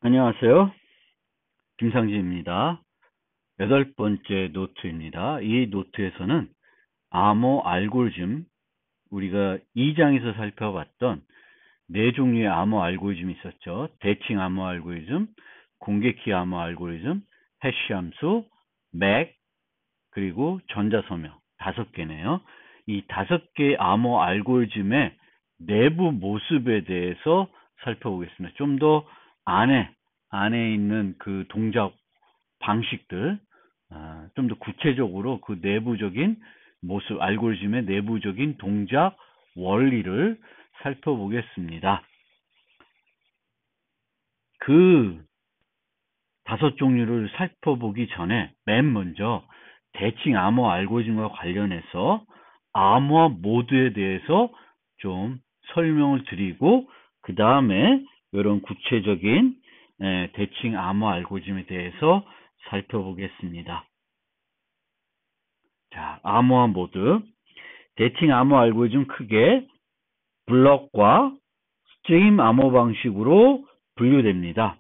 안녕하세요. 김상진입니다. 8번째 노트입니다. 이 노트에서는 암호 알고리즘, 우리가 2장에서 살펴봤던 4종류의 암호 알고리즘이 있었죠. 대칭 암호 알고리즘, 공개키 암호 알고리즘, 해시 함수, 맥, 그리고 전자서명 5개네요. 이 5개의 암호 알고리즘의 내부 모습에 대해서 살펴보겠습니다. 좀 더 안에 있는 그 동작 방식들, 좀 더 구체적으로 그 내부적인 모습, 알고리즘의 내부적인 동작 원리를 살펴보겠습니다. 그 5종류를 살펴보기 전에 맨 먼저 대칭 암호 알고리즘과 관련해서 암호화 모드에 대해서 좀 설명을 드리고, 그 다음에 이런 구체적인 대칭 암호 알고리즘에 대해서 살펴보겠습니다. 자, 암호화 모드. 대칭 암호 알고리즘 크게 블럭과 스트림 암호 방식으로 분류됩니다.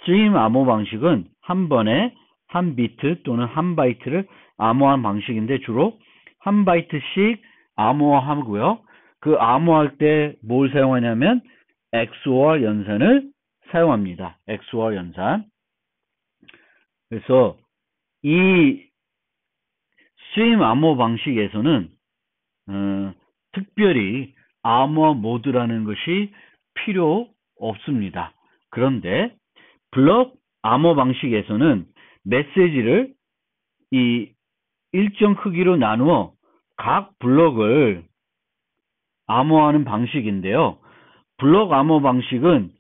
스트림 암호 방식은 한 번에 한 비트 또는 한 바이트를 암호한 방식인데, 주로 한 바이트씩 암호화하고요. 그 암호할 때 뭘 사용하냐면 XOR 연산을 사용합니다. XOR 연산. 그래서 이 스트림 암호 방식에서는 특별히 암호화 모드라는 것이 필요 없습니다. 그런데 블럭 암호 방식에서는 메시지를 이 일정 크기로 나누어 각 블럭을 암호하는 방식인데요. 블럭 암호 방식은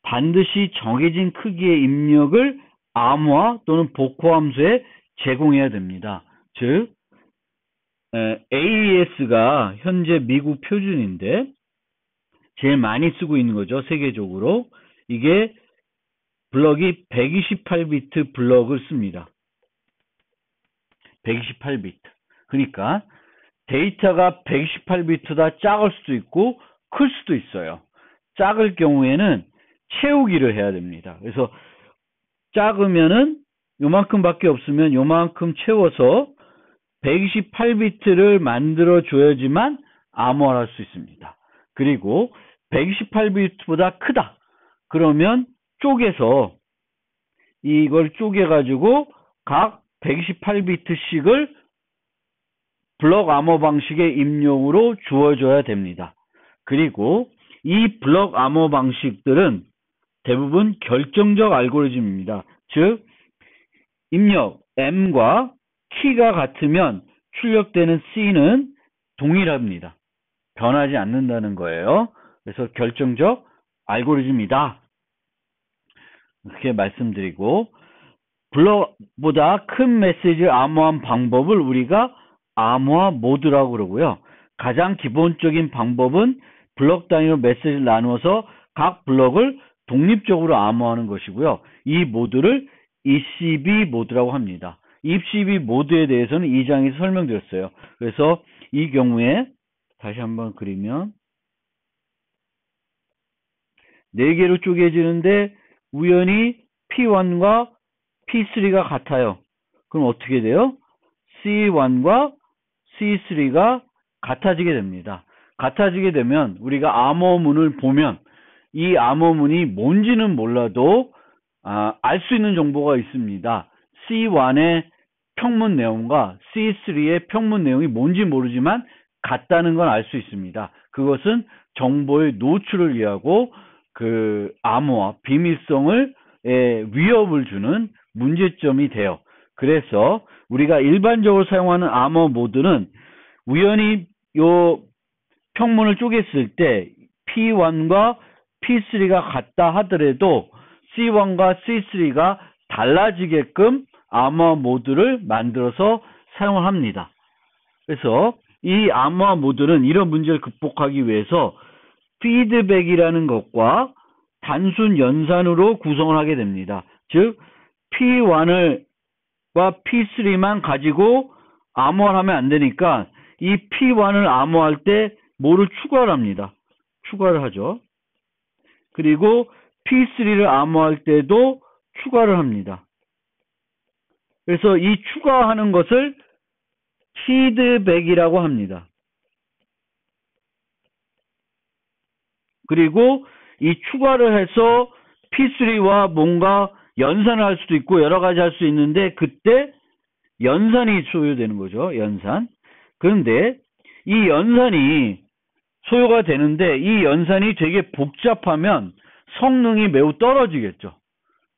반드시 정해진 크기의 입력을 암호화 또는 복호 함수에 제공해야 됩니다. 즉 AES가 현재 미국 표준인데 제일 많이 쓰고 있는 거죠. 세계적으로. 이게 블럭이 128비트 블럭을 씁니다. 128비트. 그러니까 데이터가 128비트다 작을 수도 있고 클 수도 있어요. 작을 경우에는 채우기를 해야 됩니다. 그래서 작으면은 요만큼밖에 없으면 요만큼 채워서 128비트를 만들어 줘야지만 암호화를 할 수 있습니다. 그리고 128비트보다 크다. 그러면 쪼개서 이걸 쪼개가지고 각 128비트씩을 블럭 암호 방식의 입력으로 주어줘야 됩니다. 그리고 이 블럭 암호 방식들은 대부분 결정적 알고리즘입니다. 즉 입력 M과 키가 같으면 출력되는 C는 동일합니다. 변하지 않는다는 거예요. 그래서 결정적 알고리즘이다. 그렇게 말씀드리고, 블럭보다 큰 메시지를 암호한 방법을 우리가 암호화 모드라고 그러고요. 가장 기본적인 방법은 블럭 단위로 메시지를 나누어서 각 블럭을 독립적으로 암호하는 것이고요. 이 모드를 ECB 모드라고 합니다. ECB 모드에 대해서는 2장에서 설명드렸어요. 그래서 이 경우에 다시 한번 그리면 4개로 쪼개지는데 우연히 P1과 P3가 같아요. 그럼 어떻게 돼요? C1과 C3가 같아지게 됩니다. 같아지게 되면 우리가 암호문을 보면 이 암호문이 뭔지는 몰라도 알 수 있는 정보가 있습니다. C1의 평문 내용과 C3의 평문 내용이 뭔지 모르지만 같다는 건 알 수 있습니다. 그것은 정보의 노출을 위하고 그 암호화, 비밀성을 위협을 주는 문제점이 돼요. 그래서 우리가 일반적으로 사용하는 암호 모드는 우연히 요 평문을 쪼갰을 때 P1과 P3가 같다 하더라도 C1과 C3가 달라지게끔 암호화 모드를 만들어서 사용을 합니다. 그래서 이 암호화 모드는 이런 문제를 극복하기 위해서 피드백이라는 것과 단순 연산으로 구성을 하게 됩니다. 즉 P1과 P3만 가지고 암호화를 하면 안 되니까 이 P1을 암호할 때 뭐를 추가를 합니다. 추가를 하죠. 그리고 P3를 암호할 때도 추가를 합니다. 그래서 이 추가하는 것을 피드백이라고 합니다. 그리고 이 추가를 해서 P3와 뭔가 연산을 할 수도 있고 여러 가지 할 수 있는데 그때 연산이 소요되는 거죠. 연산. 그런데 이 연산이 소요가 되는데 이 연산이 되게 복잡하면 성능이 매우 떨어지겠죠.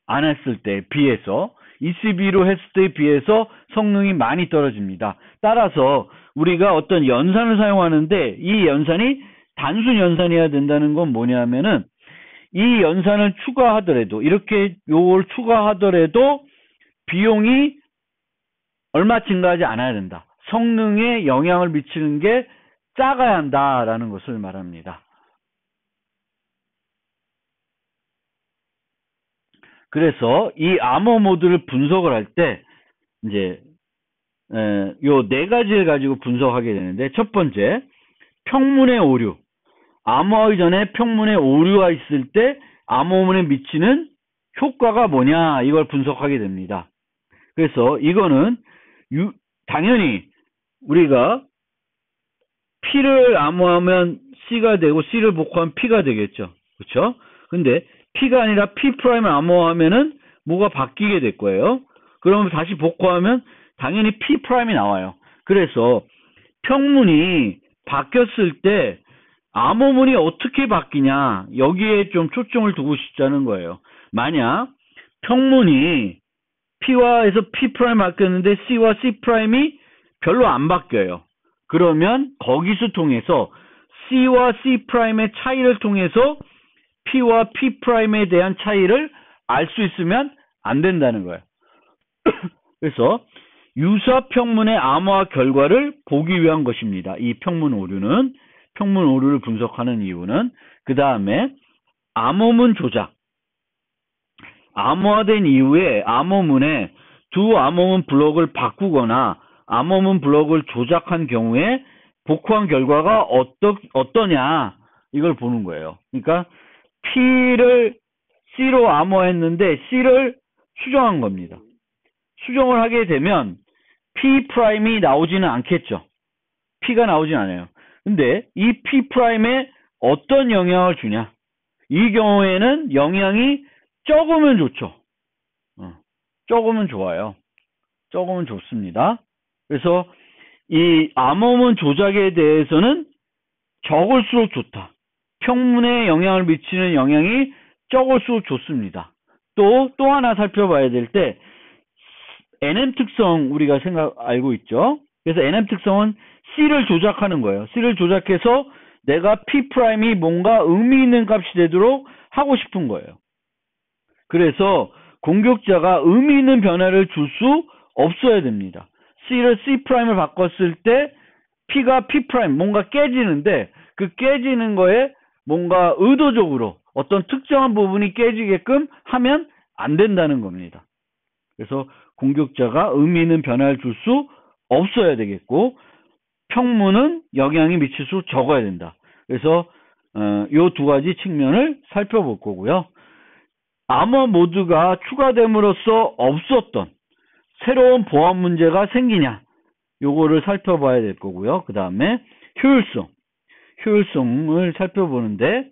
안 했을 때에 비해서 ECB로 했을 때에 비해서 성능이 많이 떨어집니다. 따라서 우리가 어떤 연산을 사용하는데 이 연산이 단순 연산이어야 된다는 건 뭐냐면은 이 연산을 추가하더라도 이렇게 요걸 추가하더라도 비용이 얼마 증가하지 않아야 된다. 성능에 영향을 미치는 게 작아야 한다라는 것을 말합니다. 그래서 이 암호 모드를 분석을 할 때 이제 요 네 가지를 가지고 분석하게 되는데 첫 번째 평문의 오류. 암호하기 전에 평문의 오류가 있을 때 암호문에 미치는 효과가 뭐냐 이걸 분석하게 됩니다. 그래서 이거는 당연히 우리가 P를 암호하면 C가 되고 C를 복호하면 P가 되겠죠. 그렇죠? 근데 P가 아니라 P'을 암호하면은 뭐가 바뀌게 될 거예요. 그러면 다시 복호하면 당연히 P'이 나와요. 그래서 평문이 바뀌었을 때 암호문이 어떻게 바뀌냐 여기에 좀 초점을 두고 싶다는 거예요. 만약 평문이 P와에서 P' 바뀌었는데 C와 C'이 별로 안 바뀌어요. 그러면 거기서 통해서 C와 C'의 차이를 통해서 P와 P'에 대한 차이를 알 수 있으면 안 된다는 거예요. 그래서 유사 평문의 암호화 결과를 보기 위한 것입니다. 이 평문 오류를 분석하는 이유는 그 다음에 암호문 조작. 암호화된 이후에 암호문에 두 암호문 블록을 바꾸거나 암호문 블록을 조작한 경우에 복호한 결과가 어떠냐 이걸 보는 거예요. 그러니까 P를 C로 암호했는데 C를 수정한 겁니다. 수정을 하게 되면 P'이 나오지는 않겠죠. P가 나오진 않아요. 근데 이 P'에 어떤 영향을 주냐? 이 경우에는 영향이 적으면 좋죠. 적으면 좋아요. 적으면 좋습니다. 그래서 이 암호문 조작에 대해서는 적을수록 좋다. 평문에 영향을 미치는 영향이 적을수록 좋습니다. 또 하나 살펴봐야 될 때 NM 특성 우리가 알고 있죠. 그래서 NM 특성은 C를 조작하는 거예요. C를 조작해서 내가 P'이 뭔가 의미 있는 값이 되도록 하고 싶은 거예요. 그래서 공격자가 의미 있는 변화를 줄 수 없어야 됩니다. C를 C'을 바꿨을 때 P가 P' 뭔가 깨지는데 그 깨지는 거에 뭔가 의도적으로 어떤 특정한 부분이 깨지게끔 하면 안 된다는 겁니다. 그래서 공격자가 의미 있는 변화를 줄 수 없어야 되겠고 평문은 영향이 미칠수록 적어야 된다. 그래서 이 두 가지 측면을 살펴볼 거고요. 암호 모드가 추가됨으로써 없었던 새로운 보안 문제가 생기냐 요거를 살펴봐야 될 거고요. 그 다음에 효율성을 살펴보는데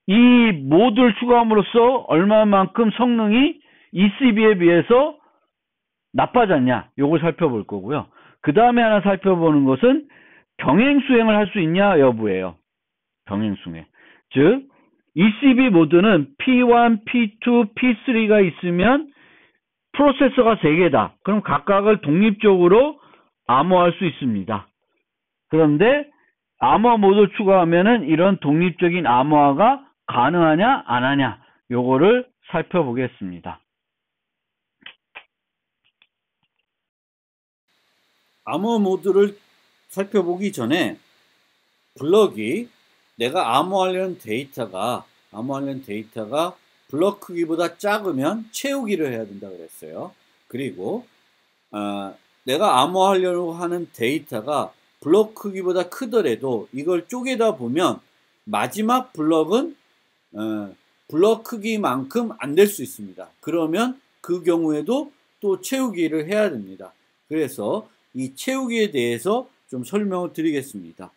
이 모드를 추가함으로써 얼마만큼 성능이 ECB에 비해서 나빠졌냐 요걸 살펴볼 거고요. 그 다음에 하나 살펴보는 것은 병행수행을 할 수 있냐 여부예요. 병행수행. 즉 ECB 모드는 P1, P2, P3가 있으면 프로세서가 3개다. 그럼 각각을 독립적으로 암호할 수 있습니다. 그런데 암호화 모드를 추가하면은 이런 독립적인 암호화가 가능하냐 안 하냐 요거를 살펴보겠습니다. 암호 모드를 살펴보기 전에 블럭이 내가 암호하려는 데이터가 블럭 크기보다 작으면 채우기를 해야 된다 그랬어요. 그리고 내가 암호하려고 하는 데이터가 블럭 크기보다 크더라도 이걸 쪼개다 보면 마지막 블럭은 블럭 크기만큼 안 될 수 있습니다. 그러면 그 경우에도 또 채우기를 해야 됩니다. 그래서 이 채우기에 대해서 좀 설명을 드리겠습니다.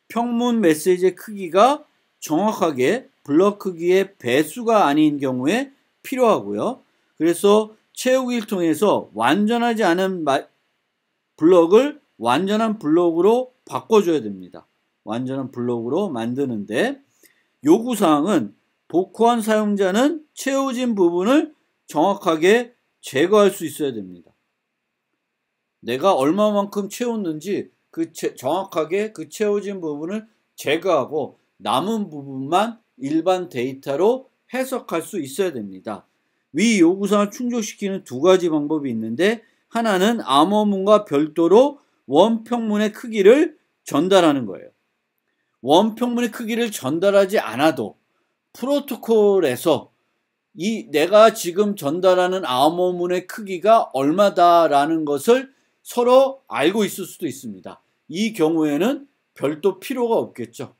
평문 메시지의 크기가 정확하게 블럭 크기의 배수가 아닌 경우에 필요하고요. 그래서 채우기를 통해서 완전하지 않은 블럭을 완전한 블럭으로 바꿔줘야 됩니다. 완전한 블럭으로 만드는데 요구사항은 복호한 사용자는 채워진 부분을 정확하게 제거할 수 있어야 됩니다. 내가 얼마만큼 채웠는지 정확하게 그 채워진 부분을 제거하고 남은 부분만 일반 데이터로 해석할 수 있어야 됩니다. 위 요구사항을 충족시키는 두 가지 방법이 있는데 하나는 암호문과 별도로 원평문의 크기를 전달하는 거예요. 원평문의 크기를 전달하지 않아도 프로토콜에서 내가 지금 전달하는 암호문의 크기가 얼마다라는 것을 서로 알고 있을 수도 있습니다. 이 경우에는 별도 필요가 없겠죠.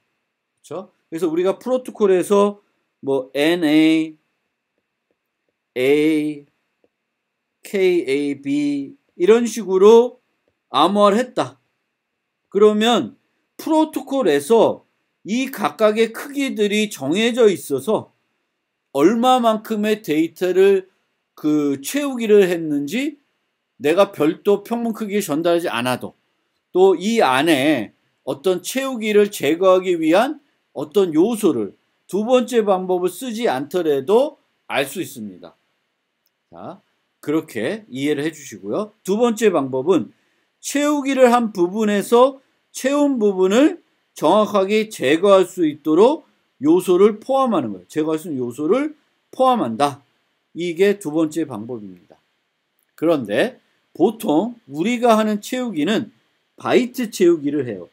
그렇죠? 그래서 우리가 프로토콜에서 뭐 NA, A, KAB 이런 식으로 암호화를 했다. 그러면 프로토콜에서 이 각각의 크기들이 정해져 있어서 얼마만큼의 데이터를 채우기를 했는지 내가 별도 평문 크기를 전달하지 않아도 또 이 안에 어떤 채우기를 제거하기 위한 어떤 요소를 두 번째 방법을 쓰지 않더라도 알 수 있습니다. 자, 그렇게 이해를 해주시고요. 두 번째 방법은 채우기를 한 부분에서 채운 부분을 정확하게 제거할 수 있도록 요소를 포함하는 거예요. 제거할 수 있는 요소를 포함한다. 이게 두 번째 방법입니다. 그런데 보통 우리가 하는 채우기는 바이트 채우기를 해요.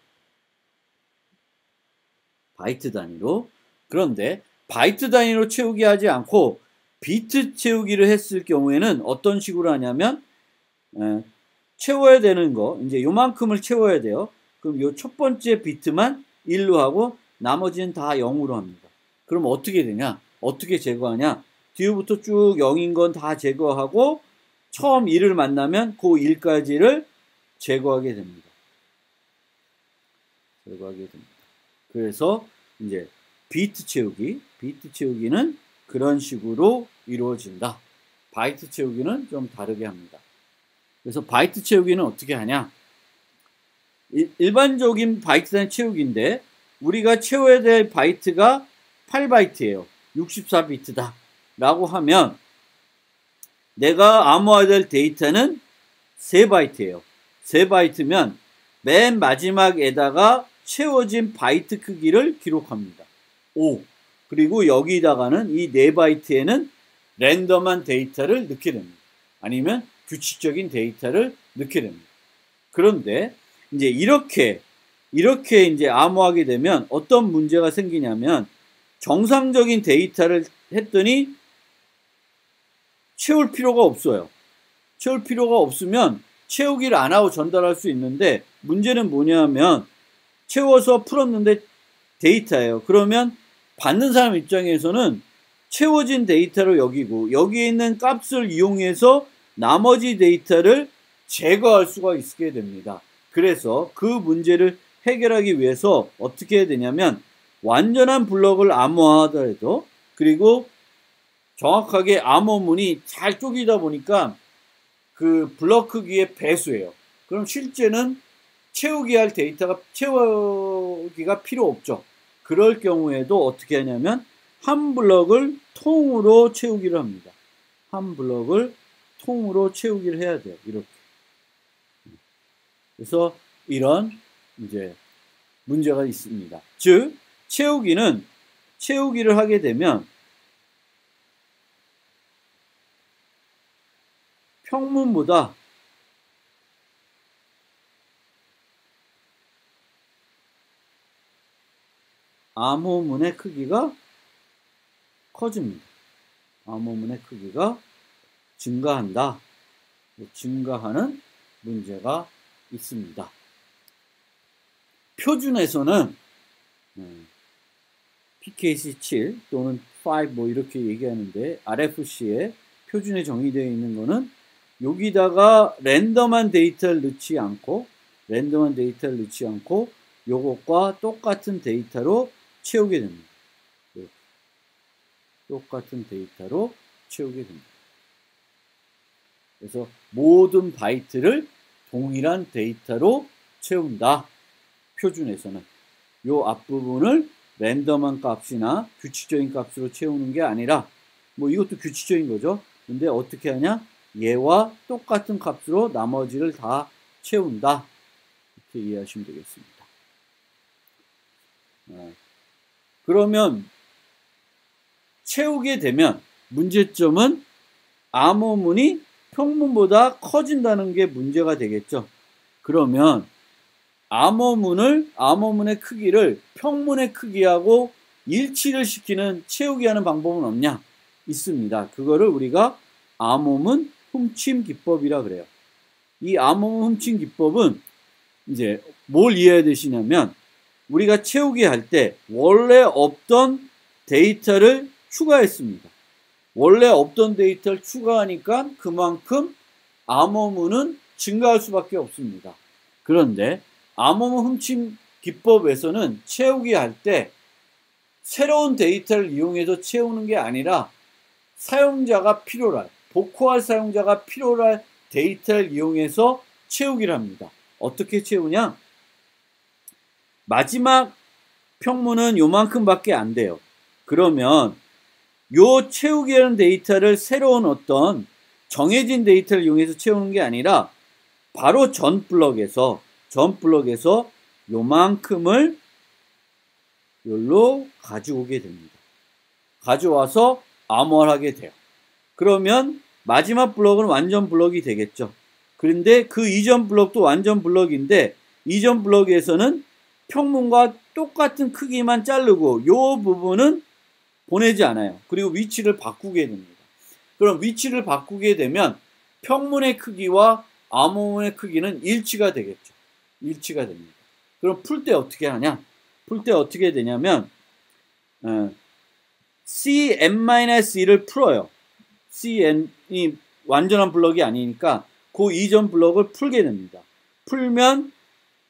바이트 단위로. 그런데 바이트 단위로 채우기 하지 않고 비트 채우기를 했을 경우에는 어떤 식으로 하냐면 채워야 되는 거 이제 요만큼을 채워야 돼요. 그럼 요 첫 번째 비트만 1로 하고 나머지는 다 0으로 합니다. 그럼 어떻게 되냐? 어떻게 제거하냐? 뒤부터 쭉 0인 건 다 제거하고 처음 1을 만나면 그 1까지를 제거하게 됩니다. 제거하게 됩니다. 그래서 이제 비트 채우기는 그런 식으로 이루어진다. 바이트 채우기는 좀 다르게 합니다. 그래서 바이트 채우기는 어떻게 하냐? 일반적인 바이트 단위 채우기인데 우리가 채워야 될 바이트가 8바이트예요. 64비트다. 라고 하면 내가 암호화해야 될 데이터는 3바이트예요. 3바이트면 맨 마지막에다가 채워진 바이트 크기를 기록합니다. 5. 그리고 여기다가는 이 4바이트에는 랜덤한 데이터를 넣게 됩니다. 아니면 규칙적인 데이터를 넣게 됩니다. 그런데 이제 이렇게 이제 암호하게 되면 어떤 문제가 생기냐면 정상적인 데이터를 했더니 채울 필요가 없어요. 채울 필요가 없으면 채우기를 안 하고 전달할 수 있는데 문제는 뭐냐면 채워서 풀었는데 데이터예요. 그러면 받는 사람 입장에서는 채워진 데이터로 여기고 여기에 있는 값을 이용해서 나머지 데이터를 제거할 수가 있게 됩니다. 그래서 그 문제를 해결하기 위해서 어떻게 해야 되냐면 완전한 블럭을 암호화하더라도 그리고 정확하게 암호문이 잘 쪼개다 보니까 그 블럭 크기의 배수예요. 그럼 실제는 채우기가 필요 없죠. 그럴 경우에도 어떻게 하냐면 한 블럭을 통으로 채우기를 합니다. 한 블럭을 통으로 채우기를 해야 돼요. 이렇게. 그래서 이런 이제 문제가 있습니다. 즉 채우기를 하게 되면 평문보다 암호문의 크기가 커집니다. 암호문의 크기가 증가한다. 증가하는 문제가 있습니다. 표준에서는 PKC7 또는 5 뭐 이렇게 얘기하는데 RFC에 표준에 정의되어 있는 거는 여기다가 랜덤한 데이터를 넣지 않고 요것과 똑같은 데이터로 채우게 됩니다. 똑같은 데이터로 채우게 됩니다. 그래서 모든 바이트를 동일한 데이터로 채운다. 표준에서는. 요 앞부분을 랜덤한 값이나 규칙적인 값으로 채우는 게 아니라 뭐 이것도 규칙적인 거죠. 근데 어떻게 하냐? 얘와 똑같은 값으로 나머지를 다 채운다. 이렇게 이해하시면 되겠습니다. 그러면 채우게 되면 문제점은 암호문이 평문보다 커진다는 게 문제가 되겠죠. 그러면 암호문의 크기를 평문의 크기하고 일치를 시키는 채우기 하는 방법은 없냐? 있습니다. 그거를 우리가 암호문 훔침 기법이라 그래요. 이 암호문 훔침 기법은 이제 뭘 이해해야 되시냐면 우리가 채우기 할 때 원래 없던 데이터를 추가했습니다. 원래 없던 데이터를 추가하니까 그만큼 암호문은 증가할 수밖에 없습니다. 그런데 암호문 훔침 기법에서는 채우기 할 때 새로운 데이터를 이용해서 채우는 게 아니라 복호할 사용자가 필요할 데이터를 이용해서 채우기를 합니다. 어떻게 채우냐? 마지막 평문은 요만큼밖에 안 돼요. 그러면 요 채우기라는 데이터를 새로운 어떤 정해진 데이터를 이용해서 채우는 게 아니라 바로 전 블럭에서 요만큼을 여기로 가져오게 됩니다. 가져와서 암호화하게 돼요. 그러면 마지막 블럭은 완전 블럭이 되겠죠. 그런데 그 이전 블럭도 완전 블럭인데 이전 블럭에서는 평문과 똑같은 크기만 자르고 요 부분은 보내지 않아요. 그리고 위치를 바꾸게 됩니다. 그럼 위치를 바꾸게 되면 평문의 크기와 암호문의 크기는 일치가 되겠죠. 일치가 됩니다. 그럼 풀 때 어떻게 하냐? 풀 때 어떻게 되냐면 Cn-1을 풀어요. Cn이 완전한 블럭이 아니니까 그 이전 블럭을 풀게 됩니다. 풀면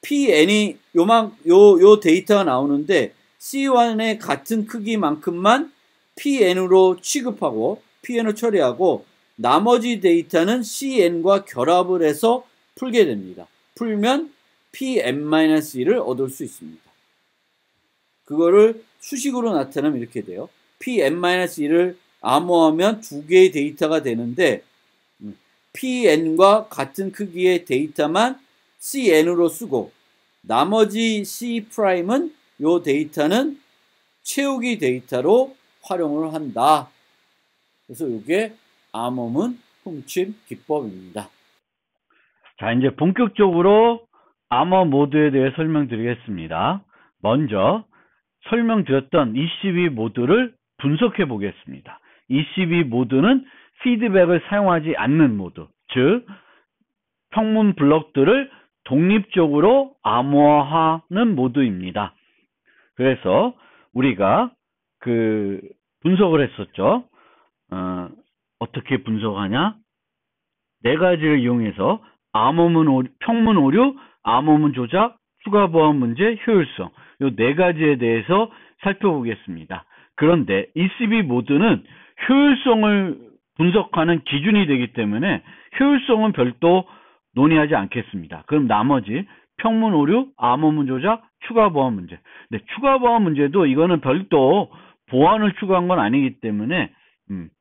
Pn이 요 데이터가 나오는데 C1의 같은 크기만큼만 Pn으로 취급하고 Pn을 처리하고 나머지 데이터는 Cn과 결합을 해서 풀게 됩니다. 풀면 Pn-1을 얻을 수 있습니다. 그거를 수식으로 나타내면 이렇게 돼요. Pn-1을 암호하면 두 개의 데이터가 되는데 Pn과 같은 크기의 데이터만 Cn으로 쓰고 나머지 C'은 요 데이터는 채우기 데이터로 활용을 한다. 그래서 이게 암호문 훔침 기법입니다. 자, 이제 본격적으로 암호 모드에 대해 설명드리겠습니다. 먼저 설명드렸던 ECB 모드를 분석해 보겠습니다. ECB 모드는 피드백을 사용하지 않는 모드, 즉 평문 블럭들을 독립적으로 암호화하는 모드입니다. 그래서 우리가 분석을 했었죠. 어떻게 분석하냐? 네 가지를 이용해서 평문 오류, 암호문 조작, 추가 보안 문제, 효율성, 이 네 가지에 대해서 살펴보겠습니다. 그런데 ECB 모드는 효율성을 분석하는 기준이 되기 때문에 효율성은 별도 논의하지 않겠습니다. 그럼 나머지 평문 오류, 암호문 조작, 추가 보안 문제. 근데 추가 보안 문제도 이거는 별도 보안을 추가한 건 아니기 때문에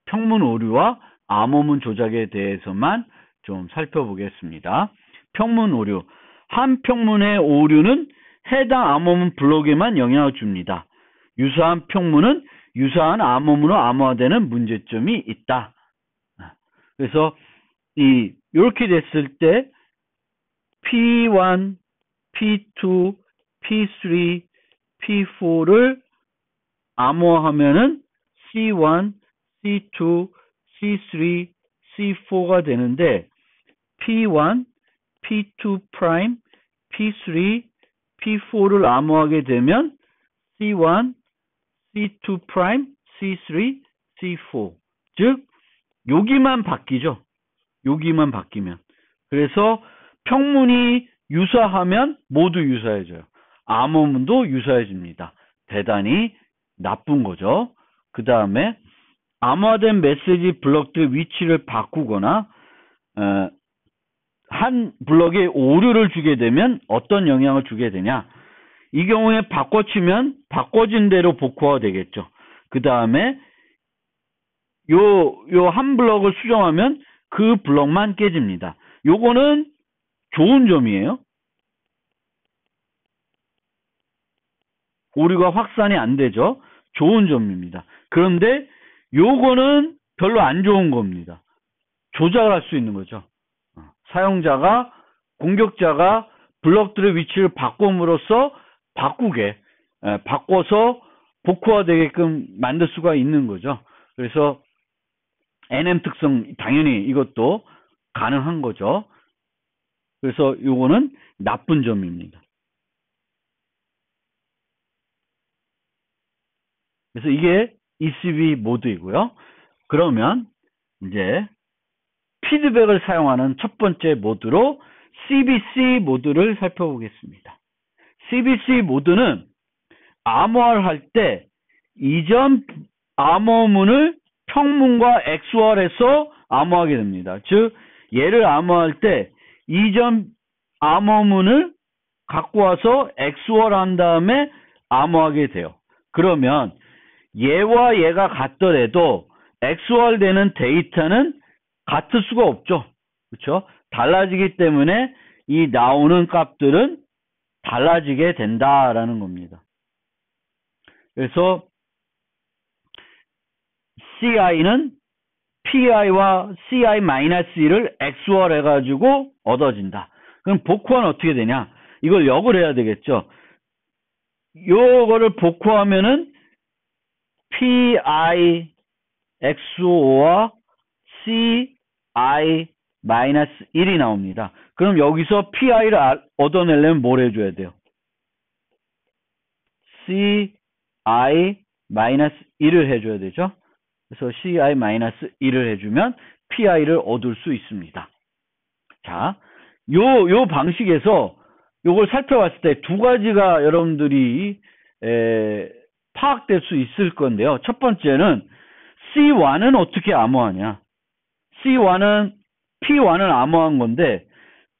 평문 오류와 암호문 조작에 대해서만 좀 살펴보겠습니다. 평문 오류. 한 평문의 오류는 해당 암호문 블록에만 영향을 줍니다. 유사한 평문은 유사한 암호문으로 암호화되는 문제점이 있다. 그래서 이렇게 됐을 때 P1, P2, P3, P4를 암호화하면은 C1, C2, C3, C4가 되는데 P1, P2 프라임, P3, P4를 암호하게 되면 C1, C2 프라임, C3, C4. 즉 여기만 바뀌죠. 여기만 바뀌면. 그래서 평문이 유사하면 모두 유사해져요. 암호문도 유사해집니다. 대단히 나쁜 거죠. 그 다음에 암호화된 메시지 블럭들 위치를 바꾸거나 한 블럭에 오류를 주게 되면 어떤 영향을 주게 되냐. 이 경우에 바꿔치면 바꿔진 대로 복구화 되겠죠. 그 다음에 요 한 블럭을 수정하면 그 블럭만 깨집니다. 요거는 좋은 점이에요. 오류가 확산이 안 되죠. 좋은 점입니다. 그런데 요거는 별로 안 좋은 겁니다. 조작할 수 있는 거죠. 사용자가, 공격자가 블럭들의 위치를 바꿈으로써 바꿔서 복구화되게끔 만들 수가 있는 거죠. 그래서 NM 특성 당연히 이것도 가능한 거죠. 그래서 요거는 나쁜 점입니다. 그래서 이게 ECB 모드이고요. 그러면 이제 피드백을 사용하는 첫 번째 모드로 CBC 모드를 살펴보겠습니다. CBC 모드는 암호화할 때 이전 암호문을 평문과 XOR해서 암호하게 됩니다. 즉 얘를 암호할 때 이전 암호문을 갖고 와서 XOR 한 다음에 암호하게 돼요. 그러면 얘와 얘가 같더라도 XOR 되는 데이터는 같을 수가 없죠. 그렇죠? 달라지기 때문에 이 나오는 값들은 달라지게 된다라는 겁니다. 그래서 CI는 PI와 CI-1을 XOR 해가지고 얻어진다. 그럼 복구는 어떻게 되냐? 이걸 역을 해야 되겠죠. 요거를 복구하면은 PI XOR과 CI-1이 나옵니다. 그럼 여기서 PI를 얻어내려면 뭘 해줘야 돼요? CI-1을 해줘야 되죠. 그래서 CI-1을 해주면 PI를 얻을 수 있습니다. 자, 요 방식에서 요걸 살펴봤을 때 두 가지가 여러분들이 파악될 수 있을 건데요. 첫 번째는 C1은 어떻게 암호하냐. C1은 P1을 암호한 건데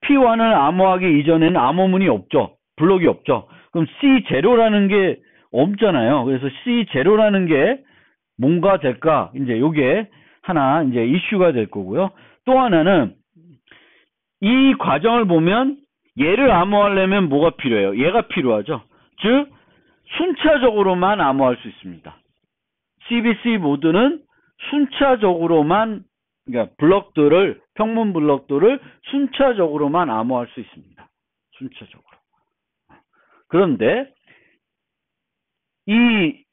P1을 암호하기 이전에는 암호문이 없죠. 블록이 없죠. 그럼 C0라는 게 없잖아요. 그래서 C0라는 게 뭔가 될까? 이제 요게 하나 이제 이슈가 될 거고요. 또 하나는 이 과정을 보면 얘를 암호하려면 뭐가 필요해요? 얘가 필요하죠. 즉 순차적으로만 암호할 수 있습니다. CBC 모드는 순차적으로만, 그러니까 블럭들을, 평문 블럭들을 순차적으로만 암호할 수 있습니다. 순차적으로. 그런데 이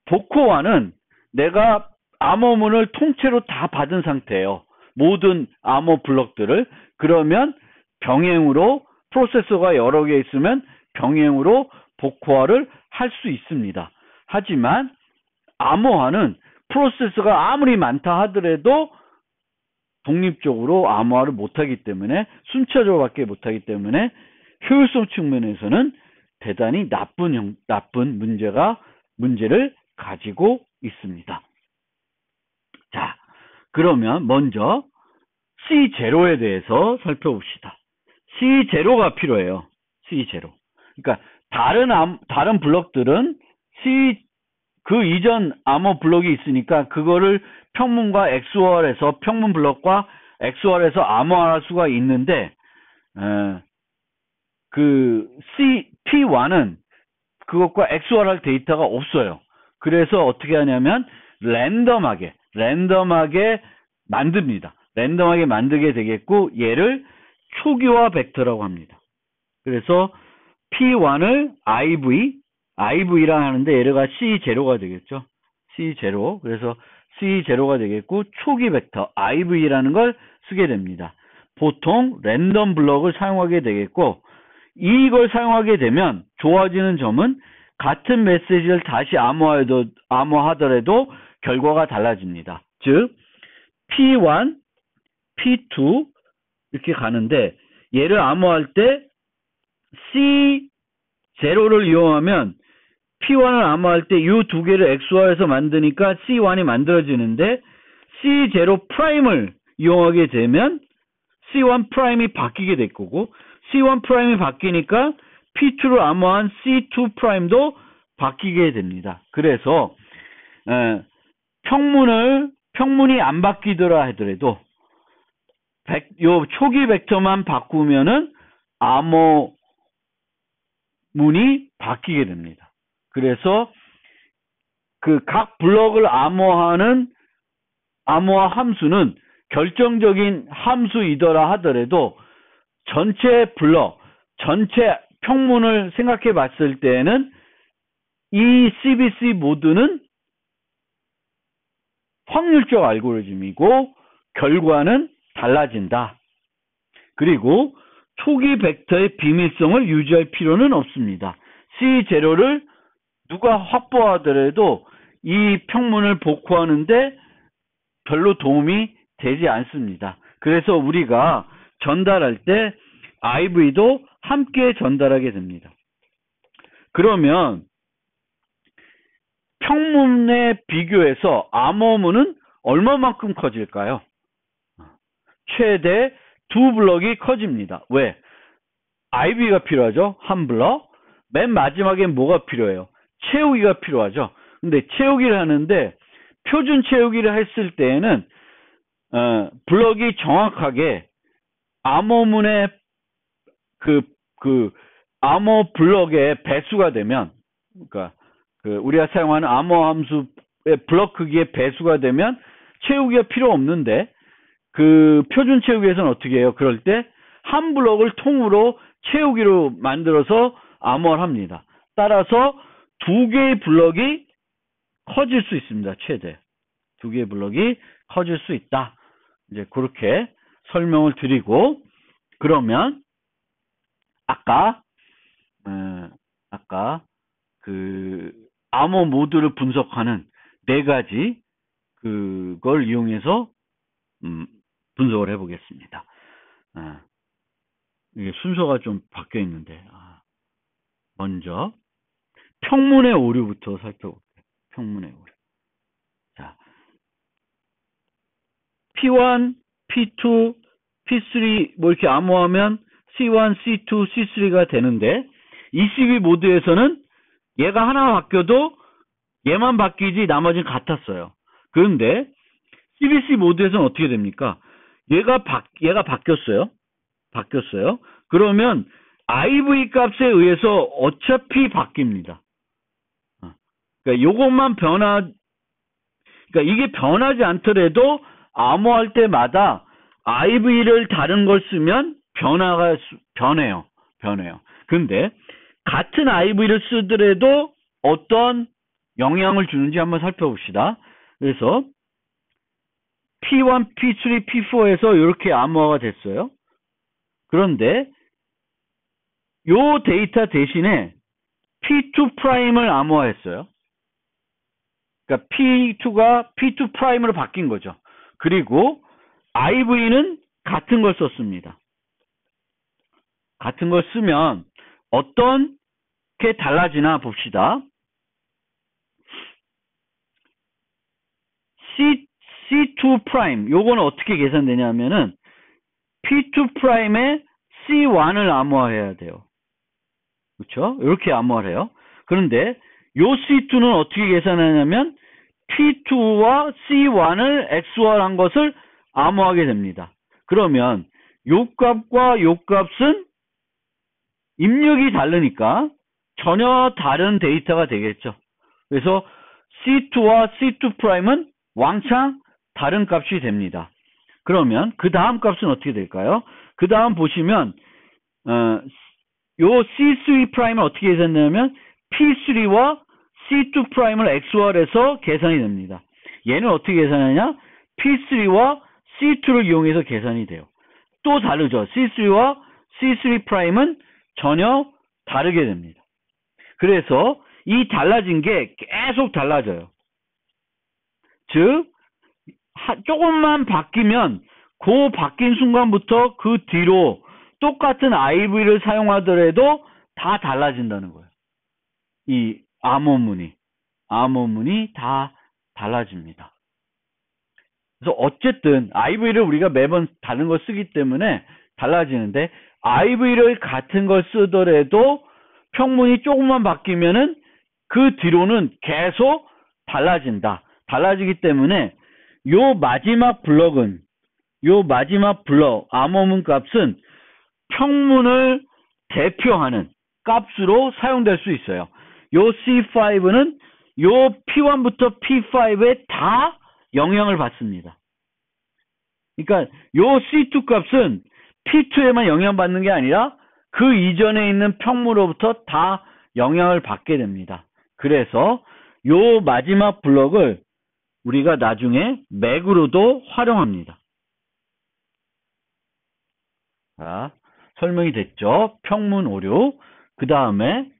복호화는 내가 암호문을 통째로 다 받은 상태예요. 모든 암호 블럭들을. 그러면 병행으로 프로세서가 여러 개 있으면 병행으로 복호화를 할 수 있습니다. 하지만 암호화는 프로세서가 아무리 많다 하더라도 독립적으로 암호화를 못하기 때문에, 순차적으로밖에 못하기 때문에 효율성 측면에서는 대단히 나쁜 문제를 가지고 있습니다. 자, 그러면 먼저 C0에 대해서 살펴봅시다. C0가 필요해요. C0. 그러니까 다른 블럭들은 그 이전 암호 블럭이 있으니까 그거를 평문과 XOR해서, 평문 블럭과 XOR해서 암호할 수가 있는데, P1은 그것과 XOR할 데이터가 없어요. 그래서 어떻게 하냐면 랜덤하게 만듭니다. 랜덤하게 만들게 되겠고, 얘를 초기화 벡터라고 합니다. 그래서 P1을 IV랑 하는데 얘가 C0가 되겠죠. C0. 그래서 C0가 되겠고, 초기 벡터 IV라는 걸 쓰게 됩니다. 보통 랜덤 블럭을 사용하게 되겠고, 이걸 사용하게 되면 좋아지는 점은 같은 메시지를 다시 암호하더라도 결과가 달라집니다. 즉 P1, P2 이렇게 가는데 얘를 암호할 때 C0를 이용하면 P1을 암호할 때 이 두 개를 XOR해서 만드니까 C1이 만들어지는데 C0 프라임을 이용하게 되면 C1 프라임이 바뀌게 될 거고 C1 프라임이 바뀌니까 P2를 암호한 C2 프라임도 바뀌게 됩니다. 그래서 평문이 안 바뀌더라 하더라도 요 초기 벡터만 바꾸면은 암호문이 바뀌게 됩니다. 그래서 그 각 블럭을 암호화 함수는 결정적인 함수이더라 하더라도 전체 블럭, 전체 평문을 생각해 봤을 때에는 이 CBC 모드는 확률적 알고리즘이고 결과는 달라진다. 그리고 초기 벡터의 비밀성을 유지할 필요는 없습니다. C0를 누가 확보하더라도 이 평문을 복구하는데 별로 도움이 되지 않습니다. 그래서 우리가 전달할 때 IV도 함께 전달하게 됩니다. 그러면 평문에 비교해서 암호문은 얼마만큼 커질까요? 최대 2블럭이 커집니다. 왜? IV가 필요하죠. 한 블럭. 맨 마지막엔 뭐가 필요해요? 채우기가 필요하죠. 근데 채우기를 하는데 표준 채우기를 했을 때에는 블럭이 정확하게 암호문의 암호 블럭의 배수가 되면, 그러니까 우리가 사용하는 암호 함수의 블럭 크기의 배수가 되면 채우기가 필요 없는데 그 표준 채우기에서는 어떻게 해요? 그럴 때 한 블럭을 통으로 채우기로 만들어서 암호를 합니다. 따라서 두 개의 블럭이 커질 수 있습니다. 최대 두 개의 블럭이 커질 수 있다. 이제 그렇게 설명을 드리고, 그러면 아까 그 암호 모드를 분석하는 네 가지 그걸 이용해서 분석을 해보겠습니다. 이게 순서가 좀 바뀌어 있는데, 먼저 평문의 오류부터 살펴볼게요. 평문의 오류. 자, P1, P2, P3 뭐 이렇게 암호하면 C1, C2, C3가 되는데 ECB 모드에서는 얘가 하나 바뀌어도 얘만 바뀌지 나머지는 같았어요. 그런데 CBC 모드에서는 어떻게 됩니까? 얘가 바뀌었어요. 그러면 IV 값에 의해서 어차피 바뀝니다. 그러니까 요것만 그러니까 이게 변하지 않더라도 암호할 때마다 IV를 다른 걸 쓰면 변해요. 근데 같은 IV를 쓰더라도 어떤 영향을 주는지 한번 살펴봅시다. 그래서 P1, P3, P4에서 이렇게 암호화가 됐어요. 그런데 요 데이터 대신에 P2 프라임을 암호화했어요. 그러니까 P2가 P2 프라임으로 바뀐 거죠. 그리고 IV는 같은 걸 썼습니다. 같은 걸 쓰면 어떤 게 달라지나 봅시다. C2 프라임, 요거는 어떻게 계산되냐면은 P2 프라임에 C1을 암호화해야 돼요. 그렇죠? 이렇게 암호화를 해요. 그런데 요 C2는 어떻게 계산하냐면 P2와 C1을 XOR한 것을 암호하게 됩니다. 그러면 요 값과 요 값은 입력이 다르니까 전혀 다른 데이터가 되겠죠. 그래서 C2와 C2 프라임은 왕창 다른 값이 됩니다. 그러면 그 다음 값은 어떻게 될까요? 그 다음 보시면 요 C3 프라임을 어떻게 계산되냐면 P3와 C2 프라임을 XOR해서 계산이 됩니다. 얘는 어떻게 계산하냐? P3와 C2를 이용해서 계산이 돼요. 또 다르죠. C3와 C3 프라임은 전혀 다르게 됩니다. 그래서 이 달라진 게 계속 달라져요. 즉, 조금만 바뀌면 그 바뀐 순간부터 그 뒤로 똑같은 IV를 사용하더라도 다 달라진다는 거예요. 이 암호문이 다 달라집니다. 그래서 어쨌든 IV를 우리가 매번 다른 걸 쓰기 때문에 달라지는데 IV를 같은 걸 쓰더라도 평문이 조금만 바뀌면은 그 뒤로는 계속 달라진다. 달라지기 때문에 요 마지막 블럭 암호문 값은 평문을 대표하는 값으로 사용될 수 있어요. 요 C5는 요 P1부터 P5에 다 영향을 받습니다. 그러니까 요 C2 값은 P2에만 영향받는 게 아니라 그 이전에 있는 평문으로부터 다 영향을 받게 됩니다. 그래서 요 마지막 블럭을 우리가 나중에 맥으로도 활용합니다. 자, 설명이 됐죠? 평문 오류. 그 다음에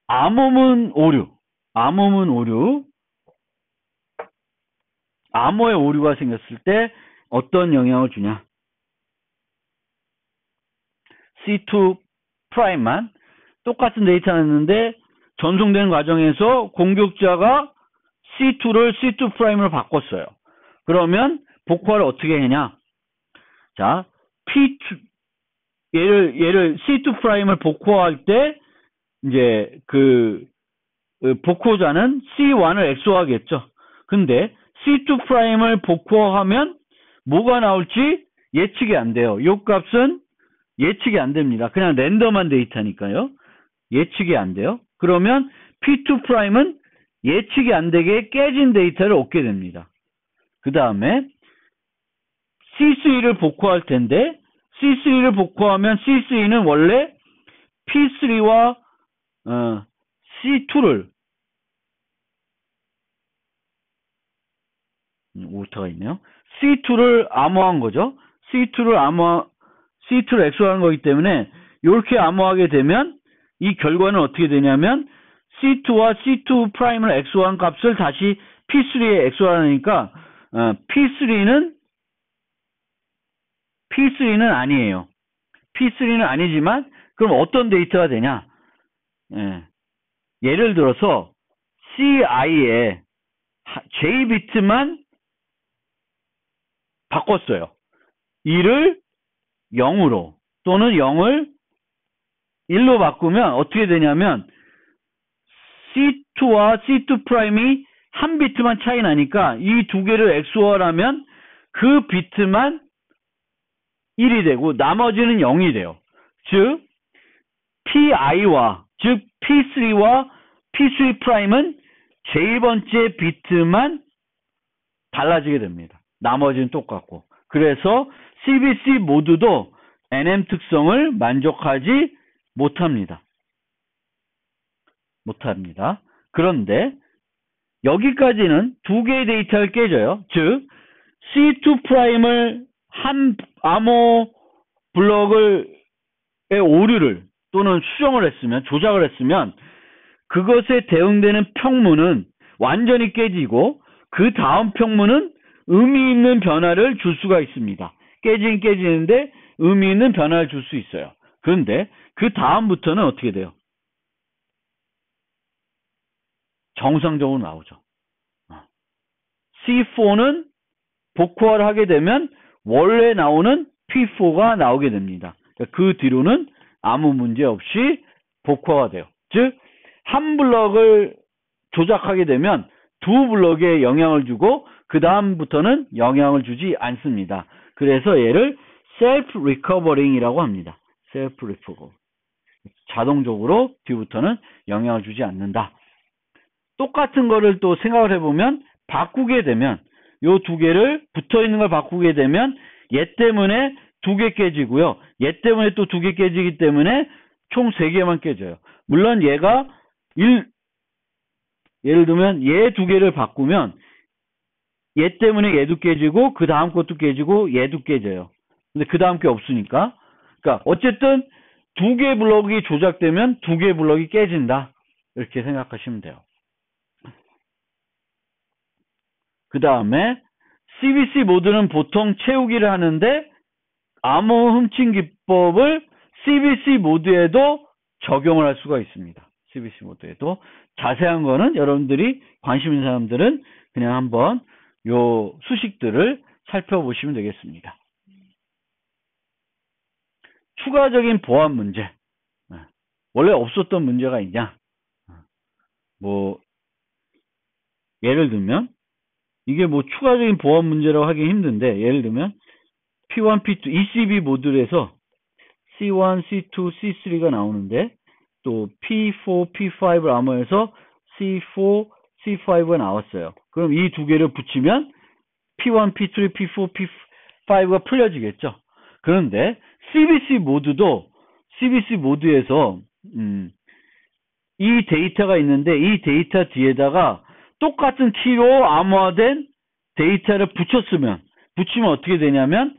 암호문 오류. 암호의 오류가 생겼을 때 어떤 영향을 주냐? C2 프라임만 똑같은 데이터였는데 전송되는 과정에서 공격자가 C2를 C2 프라임으로 바꿨어요. 그러면 복호화를 어떻게 했냐? 자, P2 얘를 C2 프라임을 복호화할 때 이제 그 복호자는 C1을 XOR하겠죠. 근데 C2 프라임을 복호하면 뭐가 나올지 예측이 안 돼요. 이 값은 예측이 안 됩니다. 그냥 랜덤한 데이터니까요. 예측이 안 돼요. 그러면 P2 프라임은 예측이 안 되게 깨진 데이터를 얻게 됩니다. 그 다음에 C3를 복호할 텐데 C3를 복호하면 C3는 원래 P3와 C2를 오타가 있네요. C2를 암호한 거죠. C2를 XOR한 거기 때문에 이렇게 암호하게 되면 이 결과는 어떻게 되냐면 C2와 C2 프라임을 XOR한 값을 다시 P3에 XOR하니까 P3는 아니에요. P3는 아니지만 그럼 어떤 데이터가 되냐? 예를 들어서 CI에 J비트만 바꿨어요. 2를 0으로 또는 0을 1로 바꾸면 어떻게 되냐면 C2와 C2 프라임이 한 비트만 차이 나니까 이 두 개를 XOR하면 그 비트만 1이 되고 나머지는 0이 돼요. 즉 PI와 즉 P3와 P3 프라임은 J번째 비트만 달라지게 됩니다. 나머지는 똑같고. 그래서 CBC 모두도 NM 특성을 만족하지 못합니다. 그런데 여기까지는 두 개의 데이터를 깨져요. 즉 C2 프라임을 한 암호 블럭의 오류를 또는 수정을 했으면 조작을 했으면 그것에 대응되는 평문은 완전히 깨지고 그 다음 평문은 의미 있는 변화를 줄 수가 있습니다. 깨지는데 의미 있는 변화를 줄 수 있어요. 그런데 그 다음부터는 어떻게 돼요? 정상적으로 나오죠. C4는 복호화를 하게 되면 원래 나오는 P4가 나오게 됩니다. 그 뒤로는 아무 문제 없이 복호화가 돼요. 즉, 한 블럭을 조작하게 되면 두 블럭에 영향을 주고 그 다음부터는 영향을 주지 않습니다. 그래서 얘를 self-recovering이라고 합니다. self-recover. 자동적으로 뒤부터는 영향을 주지 않는다. 똑같은 거를 또 생각을 해보면 바꾸게 되면 요 두 개를 붙어있는 걸 바꾸게 되면 얘 때문에 두 개 깨지고요. 얘 때문에 또 두 개 깨지기 때문에 총 세 개만 깨져요. 물론 얘가 예를 들면 얘 두 개를 바꾸면 얘 때문에 얘도 깨지고 그 다음 것도 깨지고 얘도 깨져요. 근데 그 다음 게 없으니까. 그러니까 어쨌든 두 개 블럭이 조작되면 두 개 블럭이 깨진다. 이렇게 생각하시면 돼요. 그 다음에 CBC 모드는 보통 채우기를 하는데 암호 훔친 기법을 CBC 모드에도 적용을 할 수가 있습니다. CBC 모드에도. 자세한 거는 여러분들이 관심 있는 사람들은 그냥 한번 요 수식들을 살펴보시면 되겠습니다. 추가적인 보안 문제. 원래 없었던 문제가 있냐? 뭐 예를 들면 이게 뭐 추가적인 보안 문제라고 하기 힘든데, 예를 들면 P1, P2, ECB 모듈에서 C1, C2, C3가 나오는데 또 P4, P5를 암호해서 C4, C5가 나왔어요. 그럼 이 두 개를 붙이면 P1, P3, P4, P5가 풀려지겠죠. 그런데 CBC 모드도 CBC 모드에서 이 데이터가 있는데 이 데이터 뒤에다가 똑같은 키로 암호화된 데이터를 붙이면 어떻게 되냐면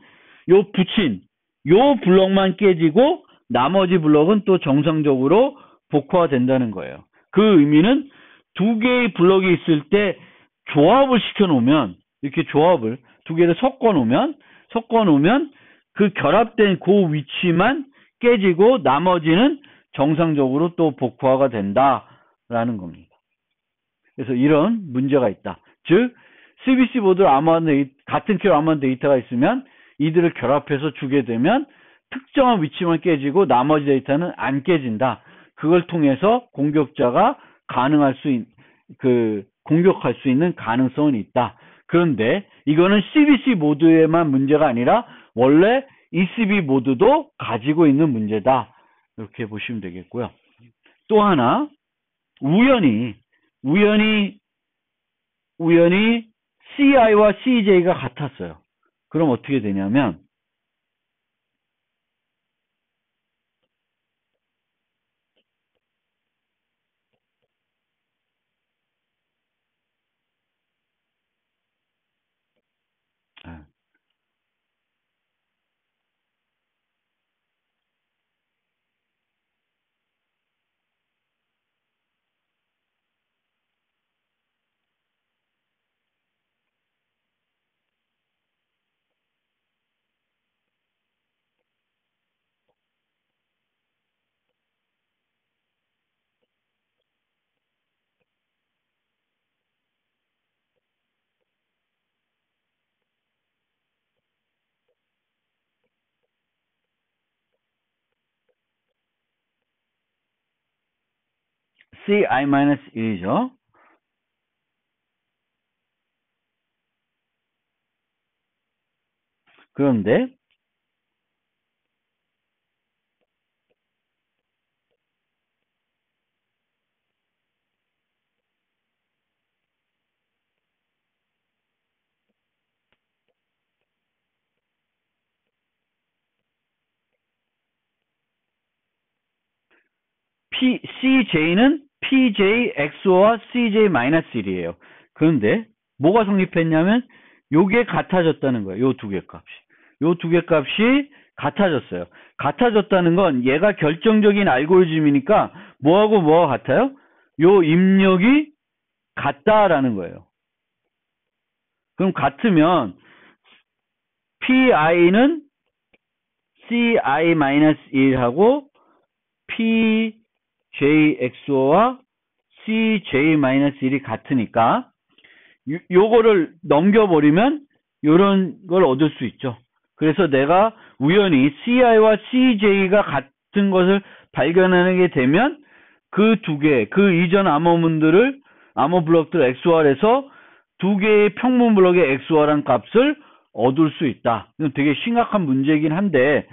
요 붙인 요 블럭만 깨지고 나머지 블럭은 또 정상적으로 복화된다는 거예요. 그 의미는 두 개의 블럭이 있을 때 조합을 시켜 놓으면, 이렇게 조합을 두 개를 섞어 놓으면 그 결합된 그 위치만 깨지고 나머지는 정상적으로 또 복화가 된다라는 겁니다. 그래서 이런 문제가 있다. 즉 CBC 모드를 암호화한 같은 키로 암호화한 데이터가 있으면 이들을 결합해서 주게 되면 특정한 위치만 깨지고 나머지 데이터는 안 깨진다. 그걸 통해서 공격자가 공격할 수 있는 가능성은 있다. 그런데 이거는 CBC 모드에만 문제가 아니라 원래 ECB 모드도 가지고 있는 문제다. 이렇게 보시면 되겠고요. 또 하나, 우연히 CI와 CJ가 같았어요. 그럼 어떻게 되냐면 CI-1이죠. 그런데 CJ는 PJ XOR와 CJ-1이에요. 그런데 뭐가 성립했냐면 요게 같아졌다는 거예요. 요 두 개 값이 같아졌어요. 같아졌다는 건 얘가 결정적인 알고리즘이니까 뭐하고 뭐가 같아요? 요 입력이 같다라는 거예요. 그럼 같으면 PI는 CI-1하고 PJXO와 CJ-1이 같으니까 요거를 넘겨버리면 요런 걸 얻을 수 있죠. 그래서 내가 우연히 CI와 CJ가 같은 것을 발견하게 되면 그 두 개, 그 이전 암호 블럭들을 XOR해서 두 개의 평문 블럭의 XOR한 값을 얻을 수 있다. 이건 되게 심각한 문제이긴 한데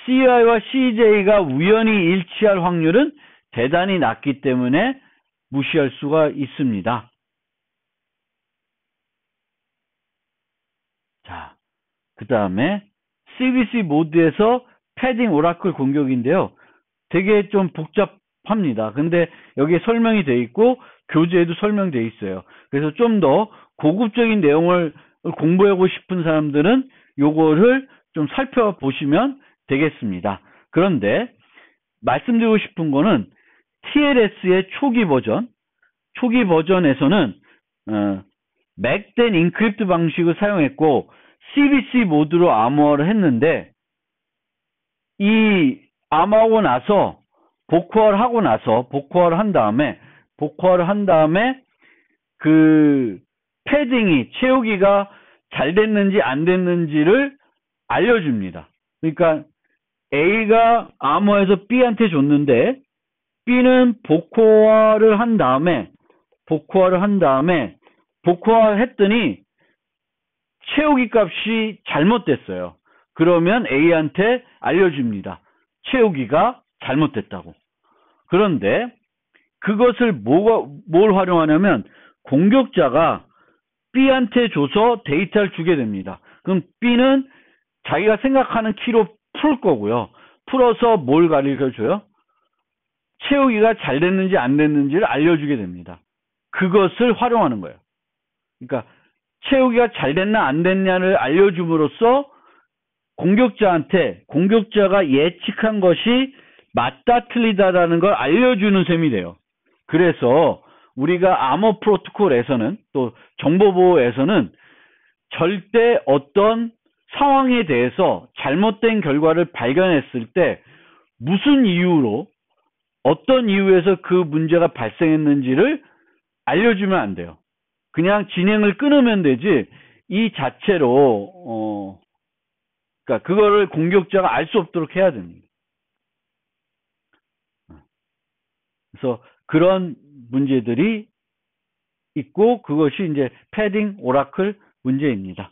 CI와 CJ가 우연히 일치할 확률은 대단히 낮기 때문에 무시할 수가 있습니다. 자, 그 다음에 CBC 모드에서 패딩 오라클 공격인데요. 되게 좀 복잡합니다. 근데 여기에 설명이 돼 있고 교재에도 설명돼 있어요. 그래서 좀 더 고급적인 내용을 공부하고 싶은 사람들은 요거를 좀 살펴보시면 되겠습니다. 그런데 말씀드리고 싶은 거는 TLS의 초기 버전에서는 맥된 인크립트 방식을 사용했고 CBC 모드로 암호화를 했는데, 이 암호화하고 나서 복호화를 한 다음에 그 패딩이 채우기가 잘 됐는지 안 됐는지를 알려줍니다. 그러니까 A가 암호화해서 B한테 줬는데 B는 복호화를 한 다음에 복호화했더니 채우기 값이 잘못됐어요. 그러면 A한테 알려줍니다. 채우기가 잘못됐다고. 그런데 그것을 뭘 활용하냐면 공격자가 B한테 줘서 데이터를 주게 됩니다. 그럼 B는 자기가 생각하는 키로 풀 거고요. 풀어서 뭘 가르쳐줘요? 채우기가 잘 됐는지 안 됐는지를 알려주게 됩니다. 그것을 활용하는 거예요. 그러니까 채우기가 잘 됐나 안 됐냐를 알려줌으로써 공격자가 예측한 것이 맞다 틀리다라는 걸 알려주는 셈이 돼요. 그래서 우리가 암호 프로토콜에서는, 또 정보보호에서는 절대 어떤 상황에 대해서 잘못된 결과를 발견했을 때 무슨 이유로, 어떤 이유에서 그 문제가 발생했는지를 알려주면 안 돼요. 그냥 진행을 끊으면 되지, 이 자체로 그러니까 그거를 공격자가 알 수 없도록 해야 됩니다. 그래서 그런 문제들이 있고, 그것이 이제 패딩 오라클 문제입니다.